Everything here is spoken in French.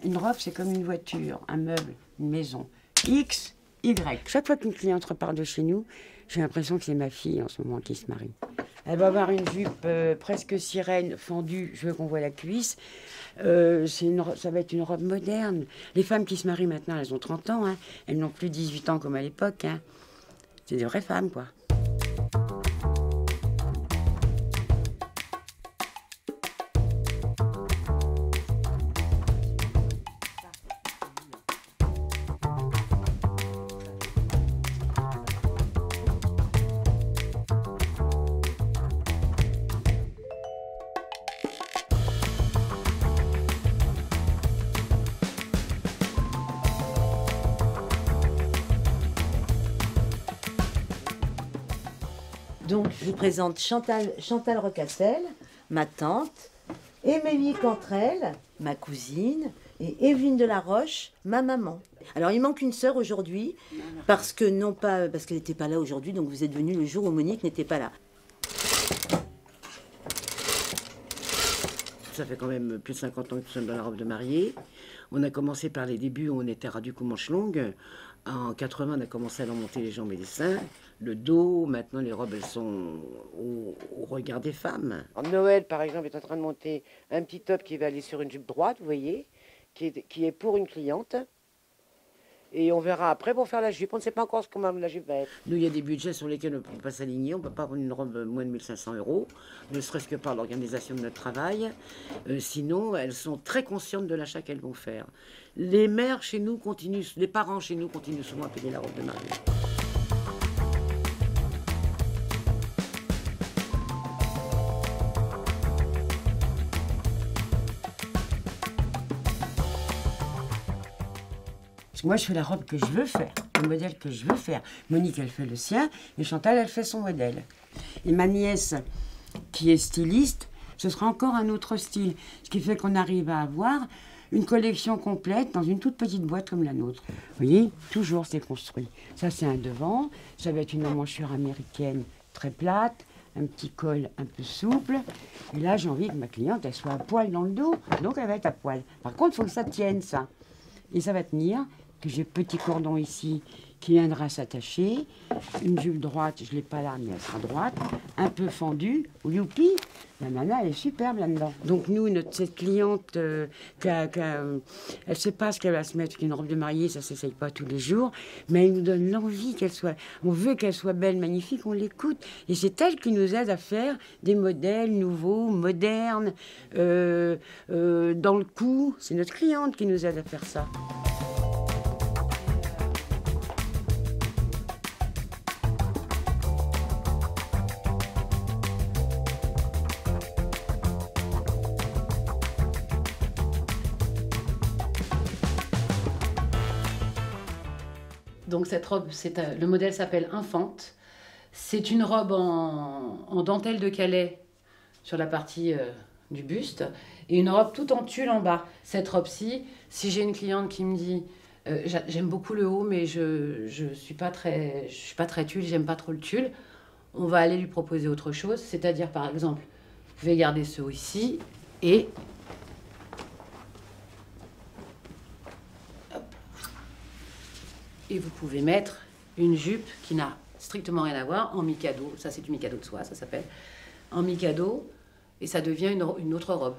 Une robe, c'est comme une voiture, un meuble, une maison. X, Y. Chaque fois qu'une cliente repart de chez nous, j'ai l'impression que c'est ma fille en ce moment qui se marie. Elle va avoir une jupe presque sirène, fendue, je veux qu'on voit la cuisse. Ça va être une robe moderne. Les femmes qui se marient maintenant, elles ont 30 ans. Hein. Elles n'ont plus 18 ans comme à l'époque. Hein. C'est des vraies femmes, quoi. Donc, je vous présente Chantal Recassel, ma tante, Émilie Cantrel, ma cousine, et Evelyne Delaroche, ma maman. Alors, il manque une sœur aujourd'hui, parce qu'elle n'était pas là aujourd'hui, donc vous êtes venus le jour où Monique n'était pas là. Ça fait quand même plus de 50 ans que nous sommes dans la robe de mariée. On a commencé par les débuts où on était ras du cou manche longue. En 80, on a commencé à leur monter les jambes et les seins, le dos. Maintenant, les robes, elles sont au regard des femmes. Noël, par exemple, est en train de monter un petit top qui va aller sur une jupe droite, vous voyez, qui est pour une cliente. Et on verra après pour faire la jupe. On ne sait pas encore comment la jupe va être. Nous, il y a des budgets sur lesquels on ne peut pas s'aligner. On ne peut pas prendre une robe moins de 1500 €, ne serait-ce que par l'organisation de notre travail. Sinon, elles sont très conscientes de l'achat qu'elles vont faire. Les mères chez nous continuent, les parents chez nous continuent souvent à payer la robe de mariée. Moi, je fais la robe que je veux faire, le modèle que je veux faire. Monique, elle fait le sien, et Chantal, elle fait son modèle. Et ma nièce, qui est styliste, ce sera encore un autre style. Ce qui fait qu'on arrive à avoir une collection complète dans une toute petite boîte comme la nôtre. Vous voyez, toujours c'est construit. Ça, c'est un devant. Ça va être une emmanchure américaine très plate, un petit col un peu souple. Et là, j'ai envie que ma cliente, elle soit à poil dans le dos, donc elle va être à poil. Par contre, il faut que ça tienne, ça. Et ça va tenir. Que j'ai petit cordon ici qui viendra s'attacher, une jupe droite, je ne l'ai pas là, mais elle sera droite, un peu fendue, youpi, la nana elle est superbe là-dedans. Donc nous, cette cliente, elle ne sait pas ce qu'elle va se mettre, une robe de mariée, ça ne s'essaye pas tous les jours, mais elle nous donne l'envie qu'elle soit, on veut qu'elle soit belle, magnifique, on l'écoute. Et c'est elle qui nous aide à faire des modèles nouveaux, modernes, dans le cou, c'est notre cliente qui nous aide à faire ça. Donc cette robe, le modèle s'appelle Infante. C'est une robe en dentelle de Calais sur la partie du buste et une robe tout en tulle en bas. Cette robe-ci, si j'ai une cliente qui me dit j'aime beaucoup le haut mais je suis pas très tulle, j'aime pas trop le tulle, on va aller lui proposer autre chose. C'est-à-dire par exemple, vous pouvez garder ce haut ici et et vous pouvez mettre une jupe qui n'a strictement rien à voir en mikado. Ça, c'est du mikado de soie, ça s'appelle. En mikado, et ça devient une autre robe.